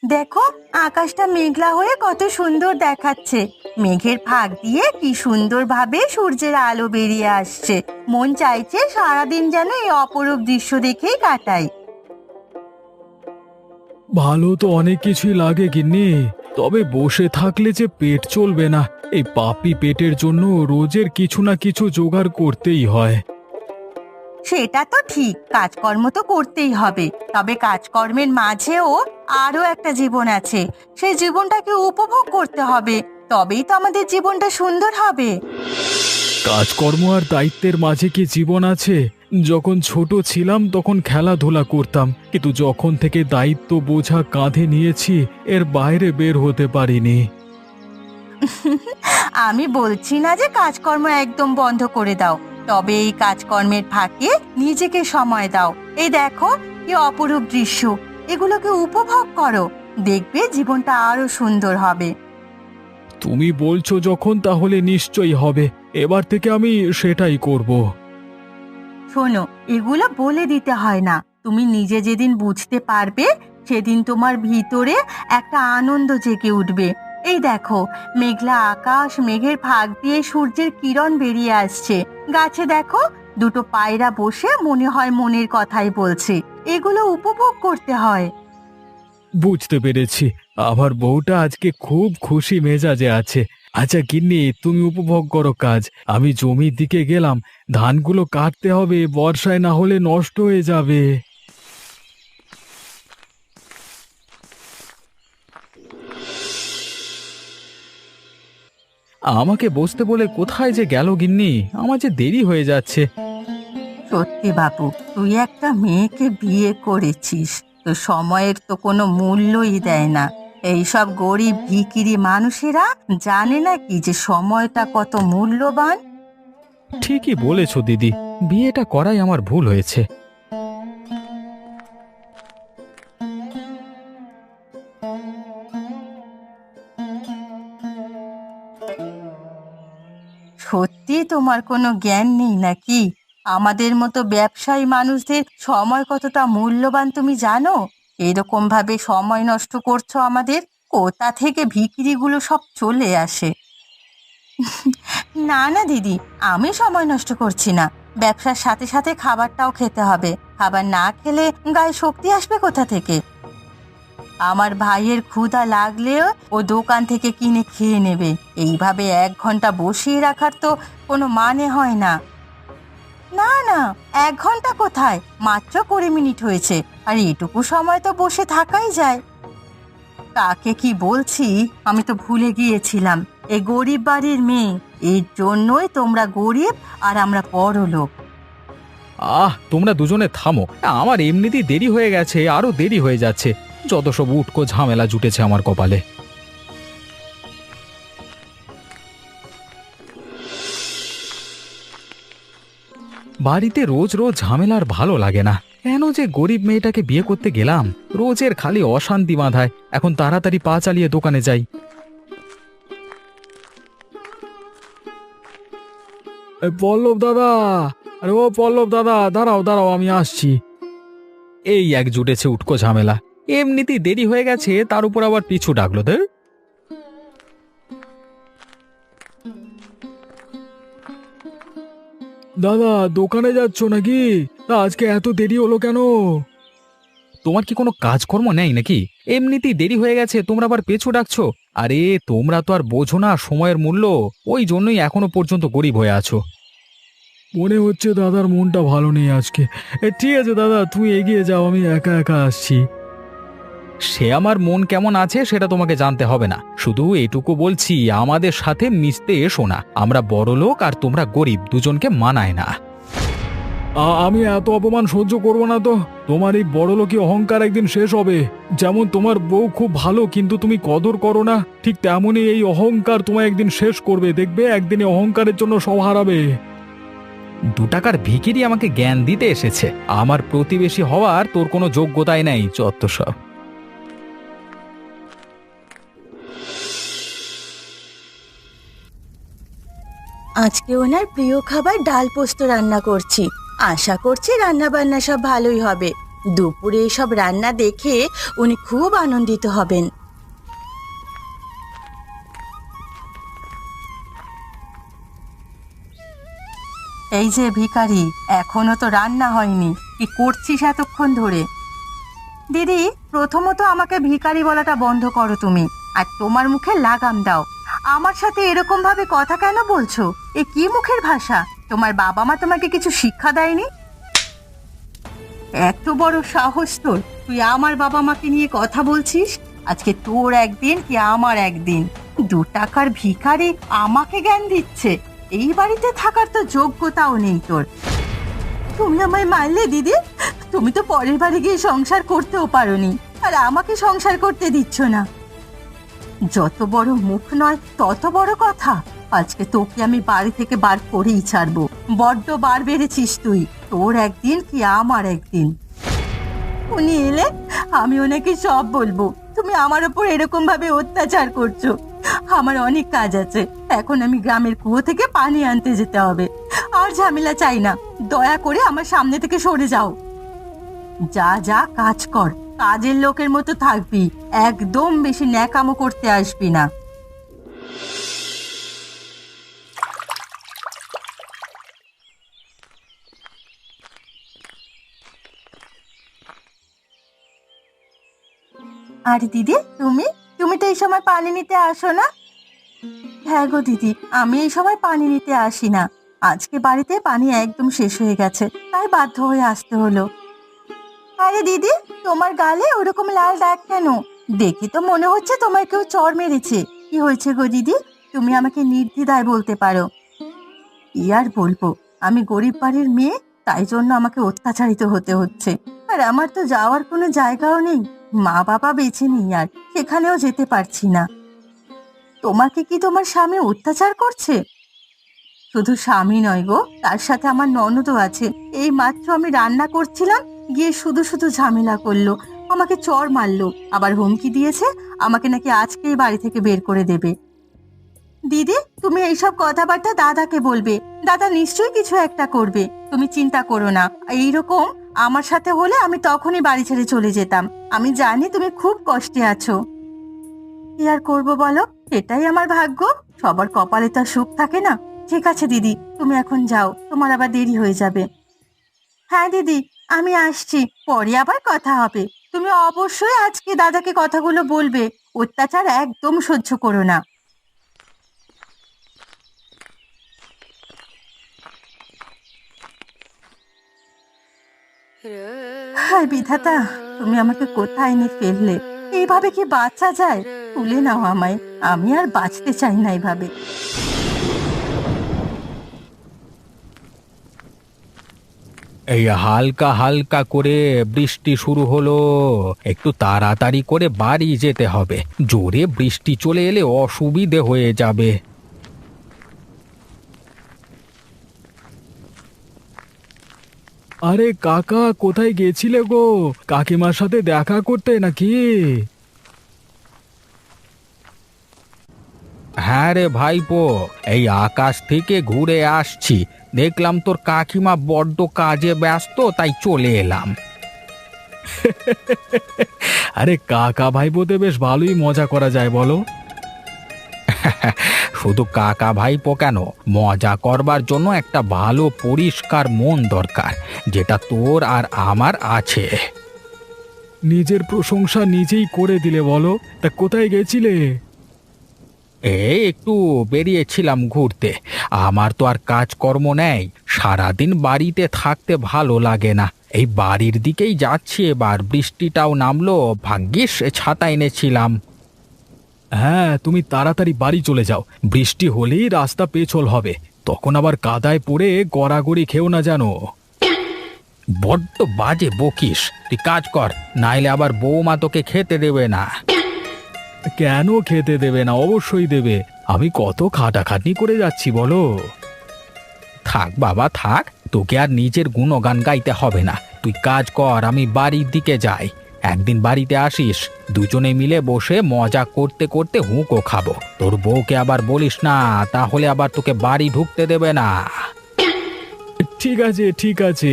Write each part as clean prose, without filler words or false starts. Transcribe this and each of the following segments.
দেখো, আকাশটা মেঘলা হয়ে কত সুন্দর দেখাচ্ছে। মেঘের ফাঁক দিয়ে কি সুন্দরভাবে সূর্যের আলো বেরিয়ে আসছে। মন চাইছে সারাদিন যেন এই অপরূপ দৃশ্য দেখেই কাটাই। ভালো তো অনেক কিছুই লাগে গিন্নি, তবে বসে থাকলে যে পেট চলবে না। এই পাপি পেটের জন্য রোজের কিছু না কিছু জোগাড় করতেই হয়। সেটা তো ঠিক, কাজকর্ম তো করতেই হবে। তবে কাজকর্মের মাঝেও আরো একটা জীবন আছে। সেই জীবনটাকে উপভোগ করতে হবে, তবেই তো আমাদের জীবনটা সুন্দর হবে। কাজকর্ম আর দায়িত্বের মাঝে কি জীবন আছে? যখন ছোট ছিলাম তখন খেলাধুলা করতাম, কিন্তু যখন থেকে দায়িত্ব বোঝা কাঁধে নিয়েছি এর বাইরে বের হতে পারিনি। আমি বলছি না যে কাজকর্ম একদম বন্ধ করে দাও, তবে এই কাজকর্মের ফাঁকে নিজেকে সময় দাও। এই দেখো, কি অপরূপ দৃশ্য, এগুলোকে উপভোগ করো। দেখবে জীবনটা আরো সুন্দর হবে। তুমি বলছো যখন, তাহলে নিশ্চয়ই হবে। এবার থেকে আমি সেটাই করব। শোনো, এগুলো বলে দিতে হয় না। তুমি নিজে যেদিন বুঝতে পারবে, সেদিন তোমার ভিতরে একটা আনন্দ জেগে উঠবে। এই দেখো, মেঘলা আকাশ, মেঘের ফাঁক দিয়ে সূর্যের কিরণ বেরিয়ে আসছে। গাছে দেখো, দুটো পায়রা বসে মনে হয় মনের কথাই বলছে। এগুলো উপভোগ করতে হয়। বুঝতে পেরেছি। আমার বউটা আজকে খুব খুশি মেজাজে আছে। আচ্ছা গিন্নি, তুমি উপভোগ করো কাজ। আমি জমির দিকে গেলাম। ধানগুলো কাটতে হবে, বর্ষায় না হলে নষ্ট হয়ে যাবে। আমাকে বসতে বলে কোথায় যে গেল গিন্নি? আমার যে দেরি হয়ে যাচ্ছে। সত্যি বাবু, তুই একটা মেয়েকে বিয়ে করেছিস, তো সময়ের তো কোনো মূল্যই দেয় না। এইসব গরিব ভিখিরি মানুষেরা জানে না কি যে সময়টা কত মূল্যবান। ঠিকই বলেছো দিদি, বিয়েটা করাই আমার ভুল হয়েছে। সত্যি তোমার কোনো জ্ঞান নেই নাকি? আমাদের মতো ব্যবসায়ী মানুষদের সময় কতটা মূল্যবান তুমি জানো? এরকম ভাবে সময় নষ্ট করছো আমাদের। কোথা থেকে ভিখিরিগুলো সব চলে আসে? না না দিদি, আমি সময় নষ্ট করছি না। ব্যবসার সাথে সাথে খাবারটাও খেতে হবে। খাবার না খেলে গায়ে শক্তি আসবে কোথা থেকে? আমার ভাইয়ের ক্ষুধা লাগলেও ও দোকান থেকে কিনে খেয়ে নেবে। এইভাবে 1 ঘন্টা বসিয়ে রাখার তো কোনো মানে হয় না। না না, 1 ঘন্টা কোথায়, মাত্র 20 মিনিট হয়েছে। আর এটুকু সময় তো বসে থাকাই যায়। কাকে কি বলছি, আমি তো ভুলে গিয়েছিলাম। এই গরিব বাড়ির মেয়ে, এর জন্যই তোমরা গরিব আর আমরা বড়লোক। তোমরা দুজনে থামো। আমার এমনিতেই দেরি হয়ে গেছে, আরো দেরি হয়ে যাচ্ছে। যত সব উটকো ঝামেলা জুটেছে আমার কপালে। বাড়িতে রোজ রোজ ঝামেলা আর ভালো লাগে না। কেন যে গরিব মেয়েটাকে বিয়ে করতে গেলাম? রোজের খালি অশান্তি বাঁধায়। এখন তাড়াতাড়ি পা চালিয়ে দোকানে যাই। পল্লব দাদা, আরে ও পল্লব দাদা, দাঁড়াও দাঁড়াও, আমি আসছি। এই এক জুটেছে উটকো ঝামেলা। এমনিতেই দেরি হয়ে গেছে, তার উপর আবার পিছু ডাকলো। ধুর। দাদা, দোকানে যাচ্ছ নাকি? তা আজকে এত দেরি হলো কেন? তোমার কি কোনো কাজকর্ম নেই নাকি? এমনিতেই দেরি হয়ে গেছে, তোমরা আবার পেছু ডাকছো। আরে তোমরা তো আর বোঝো না সময়ের মূল্য। ওই জন্যই এখনো পর্যন্ত গরিব হয়ে আছো। মনে হচ্ছে দাদার মনটা ভালো নেই আজকে। ঠিক আছে দাদা, তুমি এগিয়ে যাও, আমি একা একা আসছি। সে আমার মন কেমন আছে সেটা তোমাকে জানতে হবে না। শুধু এটুকু বলছি, আমাদের সাথে মিশতে এসো না। আমরা বড় লোক আর তোমরা গরিব, দুজনকে মানায় না। আমি এত অপমান সহ্য করব না তো। তোমার এই বড়লোকি অহংকার একদিন শেষ হবে। যেমন তোমার বউ খুব ভালো, কিন্তু তুমি কদর করো না, ঠিক তেমনই এই অহংকার তোমায় একদিন শেষ করবে। দেখবে একদিন এই অহংকারের জন্য সব হারাবে। 2 টাকার ভিখিরি আমাকে জ্ঞান দিতে এসেছে। আমার প্রতিবেশী হওয়ার তোর কোনো যোগ্যতাই নাই, যত সব। আজকে ওনার প্রিয় খাবার ডাল পোস্ত রান্না করছি। আশা করছি রান্না বান্না সব ভালোই হবে। দুপুরে এসব রান্না দেখে উনি খুব আনন্দিত হবেন। এই যে ভিখারি, এখনো তো রান্না হয়নি, কি করছিস এতক্ষণ ধরে? দিদি, প্রথমত আমাকে ভিখারি বলাটা বন্ধ করো তুমি, আর তোমার মুখে লাগাম দাও। আমার সাথে এরকম ভাবে কথা কেন বলছো? এ কি মুখের ভাষা? তোমার বাবা মা তোমাকে কিছু শিক্ষা দেয়নি? এত বড় সাহস তোর, তুই আমার বাবা মাকে নিয়ে কথা বলছিস? আজকে তোর একদিন কি আমার একদিন। 2 টাকার ভিখারি আমাকে জ্ঞান দিচ্ছে। এই বাড়িতে থাকার তো যোগ্যতাও নেই তোর। তুমি আমায় মারলে দিদি? তুমি তো পরের বাড়ি গিয়ে সংসার করতেও পারোনি, আর আমাকে সংসার করতে দিচ্ছ না। যত বড় মুখ নয় তত বড় কথা। আজকে তোকে আমি বাড়ি থেকে বার করেই ছাড়বো। বড্ড বার বেড়েছিস তুই, তোর একদিন কি আমার একদিন। উনি এলে আমি ওনাকে সব বলবো। তুমি আমার ওপর এরকম ভাবে অত্যাচার করছো। আমার অনেক কাজ আছে, এখন আমি গ্রামের কুয়ো থেকে পানি আনতে যেতে হবে। আর ঝামেলা চাই না, দয়া করে আমার সামনে থেকে সরে যাও। যা যা কাজ কর, কাজের লোকের মতো থাকবি, একদম বেশি ন্যাকামো করতে আসবি না। আরে দিদি, তুমি তুমি তো এই সময় পানি নিতে আসো না? হ্যাঁ গো দিদি, আমি এই সময় পানি নিতে আসি না। আজকে বাড়িতে পানি একদম শেষ হয়ে গেছে, তাই বাধ্য হয়ে আসতে হলো। আরে দিদি, তোমার গালে ওরকম লাল দাগ কেন? দেখি তো মনে হচ্ছে তোমার কেউ চড় মেরেছে। কি হয়েছে গো দিদি? তুমি আমাকে নির্দ্বিধায় বলতে পারো। কি আর বলবো, আমি গরিব বাড়ির মেয়ে, তাই জন্য আমাকে অত্যাচারিত হতে হচ্ছে। আর আমার তো যাওয়ার কোনো জায়গাও নেই, মা বাবা বেঁচে নেই, আর সেখানেও যেতে পারছি না। তোমাকে কি তোমার স্বামী অত্যাচার করছে? শুধু স্বামী নয় গো, তার সাথে আমার ননদও আছে। এই মাত্র আমি রান্না করছিলাম, গিয়ে শুধু শুধু ঝামেলা করলো, আমাকে চড় মারলো, আবার হুমকি দিয়েছে আমাকে নাকি আজকেই বাড়ি থেকে বের করে দেবে। দিদি, তুমি এইসব কথাবার্তা দাদাকে বলবে, দাদা নিশ্চয়ই কিছু একটা করবে। তুমি চিন্তা করো না, এইরকম আমার সাথে হলে আমি তখনই বাড়ি ছেড়ে চলে যেতাম। আমি জানি তুমি খুব কষ্টে আছো। কি আর করবো বলো, এটাই আমার ভাগ্য। সবার কপালে তো আর সুখ থাকে না। ঠিক আছে দিদি, তুমি এখন যাও, তোমার আবার দেরি হয়ে যাবে। হ্যাঁ দিদি, আমি আসছি, পরে আবার কথা হবে। তুমি অবশ্যই আজকে দাদাকে কথাগুলো বলবে, অত্যাচার একদম সহ্য করো না। হায় বিধাতা, তুমি আমাকে কোথায় এনে ফেললে? এইভাবে কি বাঁচা যায়? তুলে নাও আমায়, আমি আর বাঁচতে চাই না এইভাবে। এই হালকা হালকা করে বৃষ্টি শুরু হলো, একটু তাড়াতাড়ি করে বাড়ি যেতে হবে, জোরে বৃষ্টি চলে এলে অসুবিধে হয়ে যাবে। আরে কাকা, কোথায় গেছিলে গো? কাকিমার সাথে দেখা করতে নাকি? হ্যাঁ রে ভাইপো, এই আকাশ থেকে ঘুরে আসছি, দেখলাম তোর কাকিমা বড্ড কাজে ব্যস্ত, তাই চলে এলাম। আরে কাকা ভাইপোতে বেশ ভালোই মজা করা যায় বলো। শুধু কাকা ভাইপো কেন, মজা করবার জন্য একটা ভালো পরিষ্কার মন দরকার, যেটা তোর আর আমার আছে। নিজের প্রশংসা নিজেই করে দিলে বলো। তা কোথায় গেছিলে? এই একটু বেরিয়েছিলাম ঘুরতে। আমার তো আর কাজকর্ম নেই, সারাদিন বাড়িতে থাকতে ভালো লাগে না। এই বাড়ির দিকেই যাচ্ছি, এবার বৃষ্টিটাও নামলো, ভাগ্যিস ছাতা এনেছিলাম। হ্যাঁ, তুমি তাড়াতাড়ি বাড়ি চলে যাও, বৃষ্টি হলেই রাস্তা পেছল হবে, তখন আবার কাদায় পড়ে গড়াগড়ি খেও না জানো। বড্ড বাজে বকিস, তুই কাজ কর, নাইলে আবার বৌমা তোকে খেতে দেবে না। কেন খেতে দেবে না? অবশ্যই দেবে, আমি কত খাটাখাটনি করে যাচ্ছি বলো। থাক বাবা থাক, তোকে আর নিজের গুণগান গাইতে হবে না, তুই কাজ কর, আমি বাড়ির দিকে যাই। একদিন বাড়িতে আসিস, দুজনে মিলে বসে মজা করতে করতে হুঁকো খাবো। তোর বউকে আবার বলিস না, তাহলে আবার তোকে বাড়ি ঢুকতে দেবে না। ঠিক আছে ঠিক আছে।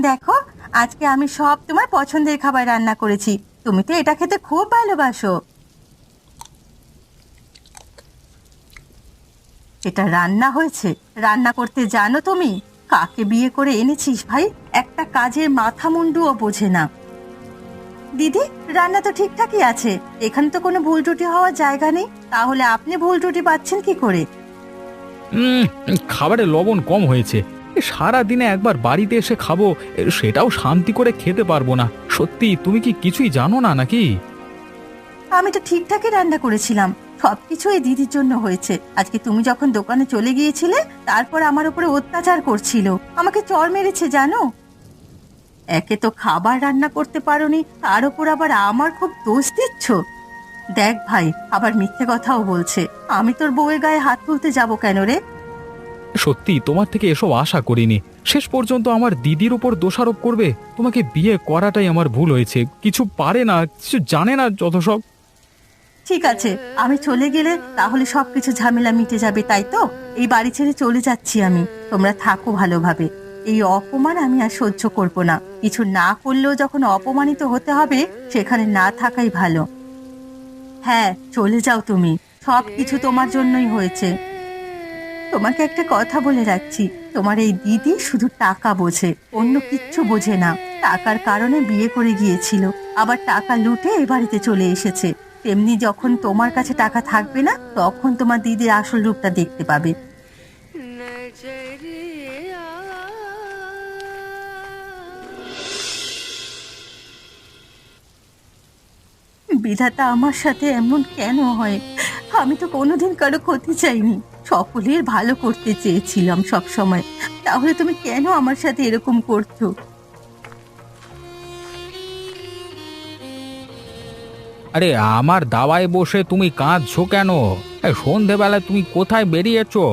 দেখো, আজকে আমি সব তোমার পছন্দের খাবার রান্না করেছি। তুমি তো এটা খেতে খুব ভালোবাসো। এটা রান্না হয়েছে? রান্না করতে জানো তুমি? কাকে বিয়ে করে এনেছিস ভাই? একটা কাজের মাথা মুন্ডুও বোঝে না। দিদি, রান্না তো ঠিকঠাকই আছে, এখানে তো কোনো ভুল ত্রুটি হওয়ার জায়গা নেই। তাহলে আপনি ভুল ত্রুটি পাচ্ছেন কি করে? উম, খাবারে লবণ কম হয়েছে। সারা দিনে একবার বাড়িতে এসে খাবো, সেটাও শান্তি করে খেতে পারবো না। সত্যি তুমি কি কিছুই জানো না নাকি? আমি তো ঠিকঠাকই রান্না করেছিলাম, সবকিছু এই দিদির জন্য হয়েছে। আজকে তুমি যখন দোকানে চলে গিয়েছিলে, তারপর আমার উপরে অত্যাচার করছিল, আমাকে চড় মেরেছে জানো। একে তো খাবার রান্না করতে পারোনি, তার উপর আবার আমার খুব দোষ দিচ্ছ। দেখ ভাই, আবার মিথ্যে কথাও বলছে। আমি তোর বউয়ের গায়ে হাত তুলতে যাব কেন রে? সত্যি তোমার থেকে এসব আশা করিনি। শেষ পর্যন্ত আমার দিদির উপর দোষারোপ করবে? তোমাকে বিয়ে করাটাই আমার ভুল হয়েছে। কিছু পারে না, কিছু জানে না, যত সব। ঠিক আছে, আমি চলে গেলে তাহলে সবকিছু ঝামেলা মিটে যাবে, তাই তো? এই বাড়ি ছেড়ে চলে যাচ্ছি আমি, তোমরা থাকো ভালোভাবে। এই অপমান আমি আর সহ্য করব না। কিছু না করলেও যখন অপমানিত হতে হবে, সেখানে না থাকাই ভালো। হ্যাঁ, চলে যাও তুমি, সব কিছু তোমার জন্যই হয়েছে। তোমাকে একটা কথা বলে রাখছি, তোমার এই দিদি শুধু টাকা বোঝে, অন্য কিচ্ছু বোঝে না। টাকার কারণে বিয়ে করে গিয়েছিল, আবার টাকা লুটে এ বাড়িতে চলে এসেছে। তেমনি যখন তোমার কাছে টাকা থাকবে না, তখন তোমার দিদির আসল রূপটা দেখতে পাবে। বিধাতা আমার সাথে এমন কেন হয়? আমি তো কোনোদিন কারো ক্ষতি চাইনি, সকলের ভালো করতে চেয়েছিলাম সব সময়। তাহলে তুমি কেন আমার সাথে এরকম করছো? আরে আমার দাওয়ায় বসে তুমি কাঁদছো কেন? সন্ধেবেলায় তুমি কোথায় বেরিয়েছো?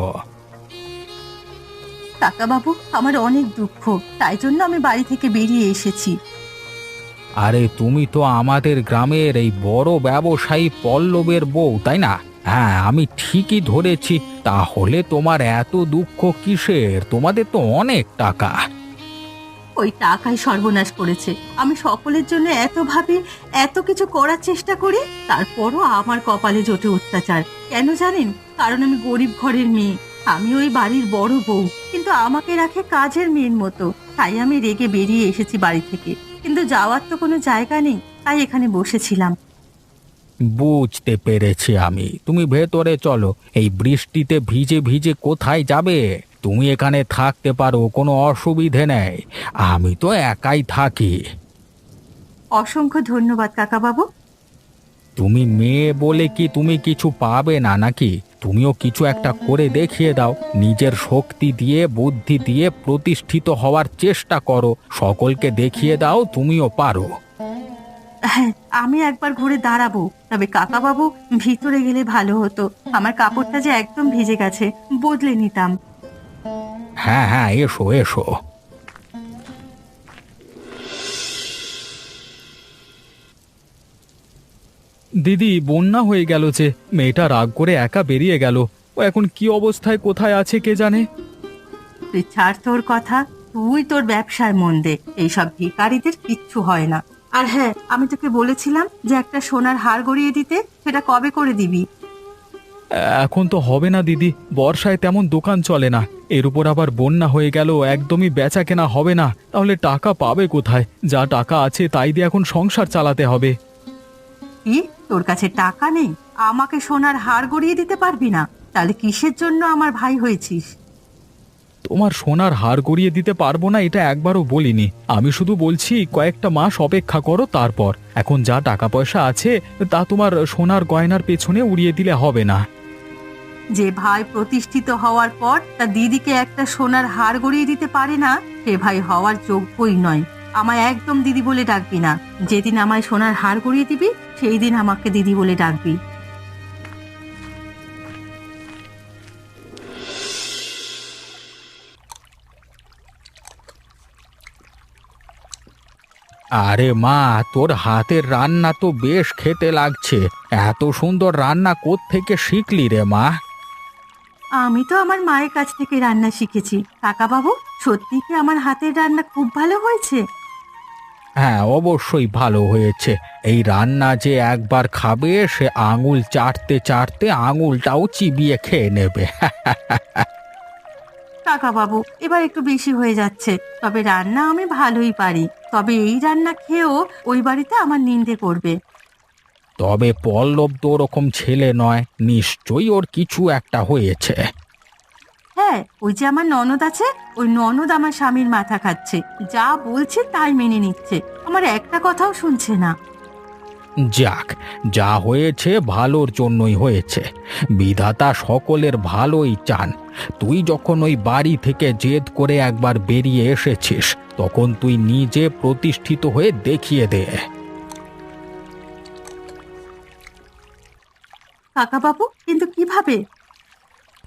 কাকা বাবু, আমার অনেক দুঃখ, তাই জন্য আমি বাড়ি থেকে বেরিয়ে এসেছি। আরে তুমি তো আমাদের গ্রামের এই বড় ব্যবসায়ী পল্লবের বউ, তাই না? হ্যাঁ, আমি ঠিকই ধরেছি। তাহলে তোমার এত দুঃখ কিসের? তোমাদের তো অনেক টাকা। ওই টাকাই সর্বনাশ করেছে। আমি সকলের জন্য এত ভাবি, এত কিছু করার চেষ্টা করি, তারপরও আমার কপালে জোটে অত্যাচার। কেন জানেন? কারণ আমি গরিব ঘরের মেয়ে, আমি ওই বাড়ির বড় বউ, কিন্তু আমাকে রাখে কাজের মেয়ের মতো। তাই আমি রেগে বেরিয়ে এসেছি বাড়ি থেকে, কিন্তু যাওয়ার তো কোনো জায়গা নেই, তাই এখানে বসেছিলাম। বুঝতে পেরেছি আমি। তুমি ভেতরে চলো। এই বৃষ্টিতে ভিজে ভিজে কোথায় যাবে? তুমি এখানে থাকতে পারো, কোনো অসুবিধে নেই। আমি তো একাই থাকি। অসংখ্য ধন্যবাদ কাকা বাবু। তুমি মেয়ে বলে কি তুমি কিছু পাবে না নাকি? তুমিও কিছু একটা করে দেখিয়ে দাও। নিজের শক্তি দিয়ে, বুদ্ধি দিয়ে প্রতিষ্ঠিত হওয়ার চেষ্টা করো। সকলকে দেখিয়ে দাও তুমিও পারো। হ্যাঁ, আমি একবার ঘুরে দাঁড়াবো, তবে কাকা বাবু ভিতরে গেলে ভালো হতো। আমার কাপড়টা যে একদম ভিজে গেছে, বদলে নিতাম। হ্যাঁ হ্যাঁ, এসো এসো। দিদি, বন্যা হয়ে গেল যে। মেয়েটা রাগ করে একা বেরিয়ে গেল। ও এখন কি অবস্থায় কোথায় আছে কে জানে। তুই ছাড় তোর কথা, তুই তোর ব্যবসায় মন দে। এইসব ভিখারিদের কিচ্ছু হয় না। আর হ্যাঁ, আমি তোকে বলেছিলাম যে একটা সোনার হার গড়িয়ে দিতে, সেটা কবে করে দিবি? এখন তো হবে না দিদি, বর্ষায় তেমন দোকান চলে না। এর উপর আবার বন্যা হয়ে গেল, একদমই বেচা কেনা হবে না। তাহলে টাকা পাবে কোথায়? যা টাকা আছে তাই দিয়ে এখন সংসার চালাতে হবে। কি, তোর কাছে টাকা নেই? আমাকে সোনার হার গড়িয়ে দিতে পারবি না? তাহলে কিসের জন্য আমার ভাই হয়েছিস? তোমার সোনার হার গড়িয়ে দিতে পারবো না এটা একবারও বলিনি। আমি শুধু বলছি কয়েকটা মাস অপেক্ষা করো, তারপর। এখন যা টাকা পয়সা আছে তা তোমার সোনার গয়নার পেছনে উড়িয়ে দিলে হবে না। যে ভাই প্রতিষ্ঠিত হওয়ার পর তার দিদিকে একটা সোনার হার গড়িয়ে দিতে পারে না, সে ভাই হওয়ার যোগ্যই নয়। আমায় একদম দিদি বলে ডাকবি না। যেদিন আমায় সোনার হার গড়িয়ে দিবি, সেই দিন আমাকে দিদি বলে ডাকবি। আরে মা, তোর হাতের রান্না তো বেশ খেতে লাগছে। এত সুন্দর রান্না কোত্থেকে শিখলি রে মা? আমি তো আমার মায়ের কাছ থেকে রান্না শিখেছি। কাকা বাবু, সত্যি কি আমার হাতের রান্না খুব ভালো হয়েছে? হ্যাঁ, অবশ্যই ভালো হয়েছে। এই রান্না যে একবার খাবে সে আঙুল চাটতে চাটতে আঙুলটাও চিবিয়ে খেয়ে নেবে। কাকা বাবু, এবার একটু বেশি হয়ে যাচ্ছে। তবে রান্না আমি ভালোই পারি। তবে এই রান্না খেয়েও ওই বাড়িতে আমার নিন্দে করবে। তবে পল্লব তো ওরকম ছেলে নয়, নিশ্চয়ই ওর কিছু একটা হয়েছে। হ্যাঁ, ওই যে আমার ননদ আছে, ওই ননদ আমার স্বামীর মাথা খাচ্ছে। যা বলছে তাই মেনে নিচ্ছে, আমার একটা কথাও শুনছে না। যাক, যা হয়েছে ভালোর জন্যই হয়েছে। বিধাতা সকলের ভালোই চান। তুই যখন ওই বাড়ি থেকে জেদ করে একবার বেরিয়ে এসেছিস, তখন তুই নিজে প্রতিষ্ঠিত হয়ে দেখিয়ে দে। কাকা বাবু, কিন্তু কিভাবে?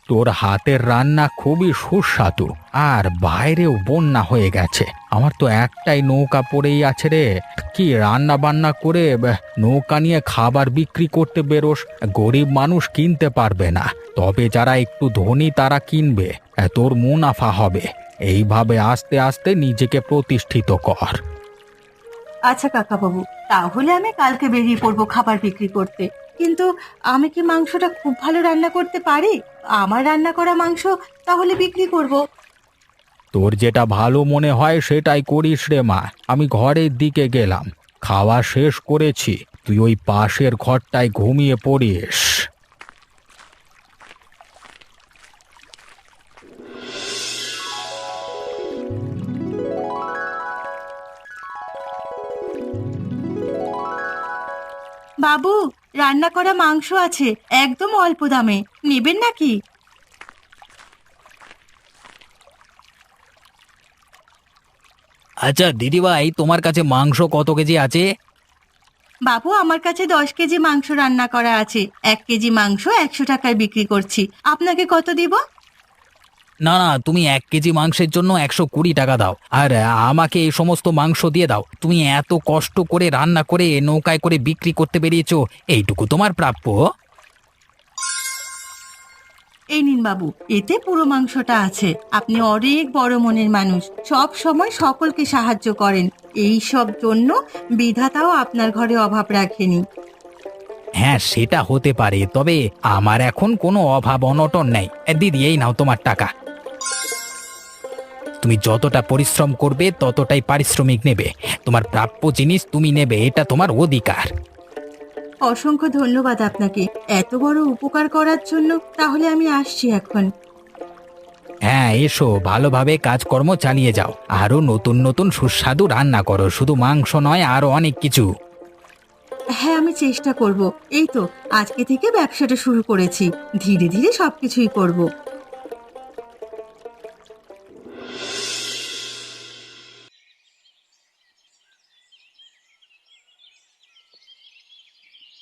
তোর হাতের রান্না খুবই সুস্বাদু, আর বাইরেও বন্যা হয়ে গেছে। আমার তো একটাই নৌকা পড়েই আছে রে। কি রান্না বান্না করে নৌকা নিয়ে খাবার বিক্রি করতে বেরোস? গরিব মানুষ কিনতে পারবে না, তবে যারা একটু ধনী তারা কিনবে। তোর মুনাফা হবে। এইভাবে আস্তে আস্তে নিজেকে প্রতিষ্ঠিত কর। আচ্ছা কাকা বাবু, তাহলে আমি কালকে বেরিয়ে পড়বো খাবার বিক্রি করতে। কিন্তু আমি কি মাংসটা খুব ভালো রান্না করতে পারি? আমার রান্না করা মাংস তাহলে বিক্রি করব। তোর যেটা ভালো মনে হয় সেটাই করিস রে মা। আমি ঘরের দিকে গেলাম, খাওয়া শেষ করেছি। তুই ওই পাশের ঘরটায় ঘুমিয়ে পড়িস। বাবু, রান্না করা মাংস আছে, একদম অল্প দামে, নেবেন নাকি? আচ্ছা দিদিভাই, তোমার কাছে মাংস কত কেজি আছে? বাবু, আমার কাছে 10 কেজি মাংস রান্না করা আছে। 1 কেজি মাংস 100 টাকায় বিক্রি করছি। আপনাকে কত দিব? না না, তুমি 1 কেজি মাংসের জন্য 120 টাকা দাও, আর আমাকে এই সমস্ত মাংস দিয়ে দাও। তুমি এত কষ্ট করে রান্না করে নৌকায় করে বিক্রি করতে বেরিয়েছো, এইটুকু তোমার প্রাপ্য। এই নিন বাবু, এতে পুরো মাংসটা আছে। আপনি অনেক বড় মনের মানুষ, সব সময় সকলকে সাহায্য করেন। এই সব জন্য বিধাতাও আপনার ঘরে অভাব রাখেনি। হ্যাঁ, সেটা হতে পারে, তবে আমার এখন কোনো অভাব অনটন নেই। দিদি, এই নাও তোমার টাকা। তুমি যতটা পরিশ্রম করবে ততটাই পারিশ্রমিক নেবে। তোমার প্রাপ্য জিনিস তুমি নেবে, এটা তোমার অধিকার। অসংখ্য ধন্যবাদ আপনাকে এত বড় উপকার করার জন্য। তাহলে আমি আসছি এখন। হ্যাঁ, এসো, ভালোভাবে কাজকর্ম চালিয়ে যাও। আরো নতুন নতুন সুস্বাদু রান্না করো, শুধু মাংস নয়, আরো অনেক কিছু। হ্যাঁ, আমি চেষ্টা করব। এই তো আজকে থেকে ব্যবসাটা শুরু করেছি, ধীরে ধীরে সবকিছুই করব।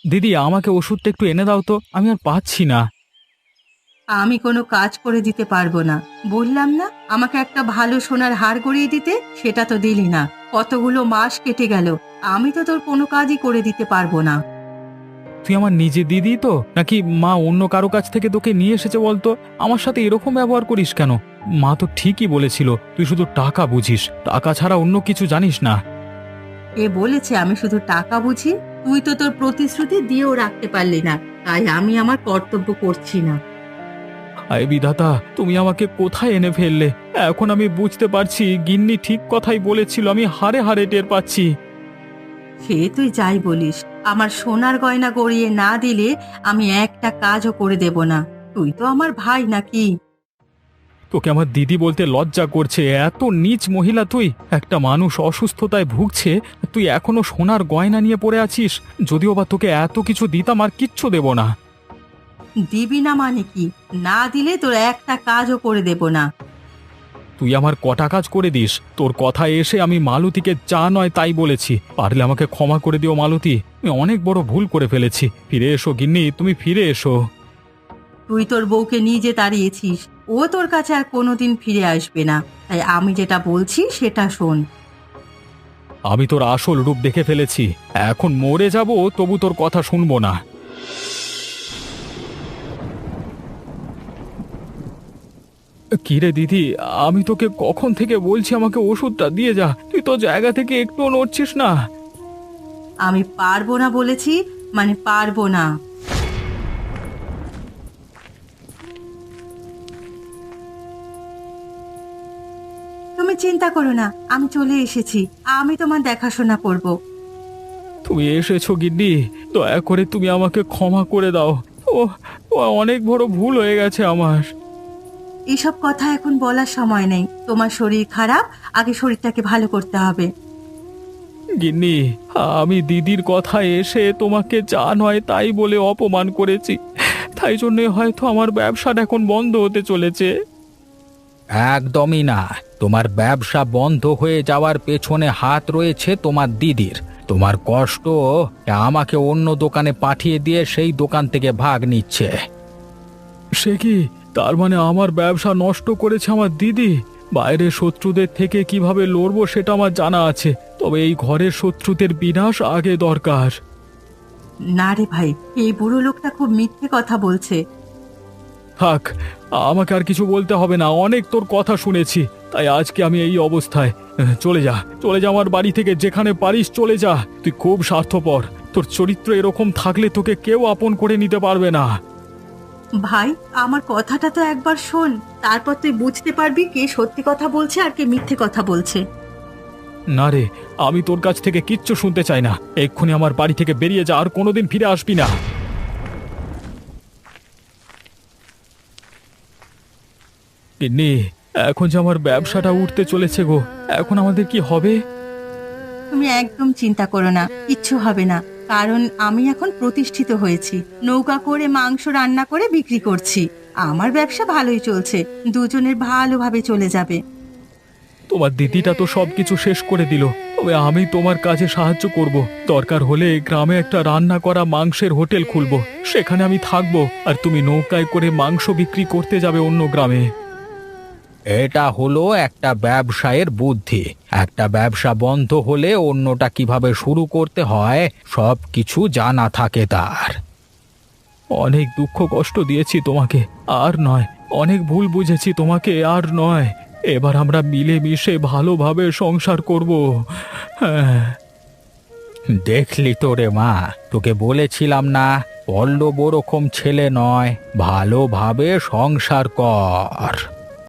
দিদি, আমাকে ওষুধটা একটু এনে দাও তো, আমি আর পাচ্ছি না। আমি কোনো কাজ করে দিতে পারবো না, বললাম না? আমাকে একটা ভালো সোনার হার গড়িয়ে দিতে, সেটা তো দিলি না। কতগুলো মাস কেটে গেল, আমি তো তোর কোনো কাজই করে দিতে পারবো না। তুই আমার নিজে দিদি তো, নাকি মা অন্য কারো কাছ থেকে তোকে নিয়ে এসেছে বলতো? আমার সাথে এরকম ব্যবহার করিস কেন? মা তো ঠিকই বলেছিল, তুই শুধু টাকা বুঝিস, টাকা ছাড়া অন্য কিছু জানিস না। এ বলেছে আমি শুধু টাকা বুঝি? তুই তো তোর প্রতিশ্রুতি দিয়েও রাখতে পারলি না, তাই আমি আমার কর্তব্য করছি না। আয় বিধাতা, তুমি আমাকে কোথায় এনে ফেললে? এখন আমি বুঝতে পারছি গিন্নি ঠিক কথাই বলেছিল, আমি হাড়ে হাড়ে টের পাচ্ছি। সে তুই যাই বলিস, আমার সোনার গয়না গড়িয়ে না দিলে আমি একটা কাজও করে দেব না। তুই তো আমার ভাই নাকি? তোকে আমার দিদি বলতে লজ্জা করছে, এত নীচ মহিলা তুই! একটা মানুষ অসুস্থতায় ভুগছে, তুই এখনো সোনার গয়না নিয়ে পড়ে আছিস। যদিও বা তোকে এত কিছু দিতাম, আর কিচ্ছু দেব না। দিবি না মানে কি? না দিলে তোর একটা কাজও করে দেব না। তুই আমার কটা কাজ করে দিস। তোর কথায় এসে আমি মালতীকে যা নয় তাই বলেছি। পারলে আমাকে ক্ষমা করে দিও মালতী, আমি অনেক বড় ভুল করে ফেলেছি। ফিরে এসো গিন্নি, তুমি ফিরে এসো। তুই তোর বউকে নিজে তাড়িয়েছিস, ও তোর কাছে আর কোনোদিন ফিরে আসবে না। তাই আমি যেটা বলছি সেটা শোন। আমি তোর আসল রূপ দেখে ফেলেছি, এখন মরে যাব তবু তোর কথা শুনবো না। কিরে দিদি, আমি তোকে কখন থেকে বলছি আমাকে ওষুধটা দিয়ে যা, তুই তো জায়গা থেকে একটুও নড়ছিস না। আমি পারবো না বলেছি, মানে পারবো না। তুমি চিন্তা করো না, আমি চলে এসেছি। আমি তোমার দেখাশোনা করব। তুমি এসেছো গিন্নি, দয়া করে তুমি আমাকে ক্ষমা করে দাও। ও ও অনেক বড় ভুল হয়ে গেছে আমার। এসব কথা এখন বলার সময় নেই। তোমার শরীর খারাপ, আগে শরীরটাকে ভালো করতে হবে। গিন্নি, আমি দিদির কথায় এসে তোমাকে যা নয় তাই বলে অপমান করেছি, তাই জন্যে হয়তো আমার ব্যবসাটা এখন বন্ধ হতে চলেছে। একদমই না, তোমার ব্যবসা বন্ধ হয়ে যাওয়ার পেছনে হাত রয়েছে তোমার দিদির। তোমার কষ্ট আমাকে অন্য দোকানে পাঠিয়ে দিয়ে সেই দোকান থেকে ভাগ নিচ্ছে। সে কি, তার মানে আমার ব্যবসা নষ্ট করেছে আমার দিদি? বাইরের শত্রুদের থেকে কিভাবে লড়বো সেটা আমার জানা আছে, তবে এই ঘরের শত্রুদের বিনাশ আগে দরকার। না রে ভাই, এই বুড়ো লোকটা খুব মিথ্যে কথা বলছে। থাক, আমাকে আর কিছু বলতে হবে না, অনেক তোর কথা শুনেছি, তাই আজকে আমি এই অবস্থায়। চলে যা, চলে যা আমার বাড়ি থেকে, যেখানে পারিস চলে যা। তুই খুব স্বার্থপর, তোর চরিত্র এরকম থাকলে তোকে কেউ আপন করে নিতে পারবে না। ভাই, আমার কথাটা তো একবার শোন, তারপর তুই বুঝতে পারবি কে সত্যি কথা বলছে আর কে মিথ্যে কথা বলছে। না রে, আমি তোর কাছ থেকে কিচ্ছু শুনতে চাই না, এক্ষুনি আমার বাড়ি থেকে বেরিয়ে যা, আর কোনোদিন ফিরে আসবি না। গিন্নি, এখন যে আমার ব্যবসাটা উঠতে চলেছে গো, এখন আমাদের কি হবে? তুমি একদম চিন্তা করো না, কিচ্ছু হবে না। কারণ আমি এখন প্রতিষ্ঠিত হয়েছি, নৌকা করে মাংস রান্না করে বিক্রি করছি। আমার ব্যবসা ভালোই চলছে, দুজনের ভালোভাবে চলে যাবে। তোমার দিদিটা তো সবকিছু শেষ করে দিল, তবে আমি তোমার কাজে সাহায্য করব। দরকার হলে গ্রামে একটা রান্না করা মাংসের হোটেল খুলব, সেখানে আমি থাকবো, আর তুমি নৌকায় করে মাংস বিক্রি করতে যাবে অন্য গ্রামে। এটা হলো একটা ব্যবসায়ের বুদ্ধি। একটা ব্যবসা বন্ধ হলে অন্যটা কিভাবে শুরু করতে হয় সব কিছু জানা থাকে তার। অনেক দুঃখ কষ্ট দিয়েছি তোমাকে, আর নয়। অনেক ভুল বুঝেছি তোমাকে, আর নয়। এবার আমরা মিলেমিশে ভালোভাবে সংসার করব। হ্যাঁ। দেখলি তো রে মা, তোকে বলেছিলাম না, পল্লব ওরকম ছেলে নয়, ভালোভাবে সংসার কর।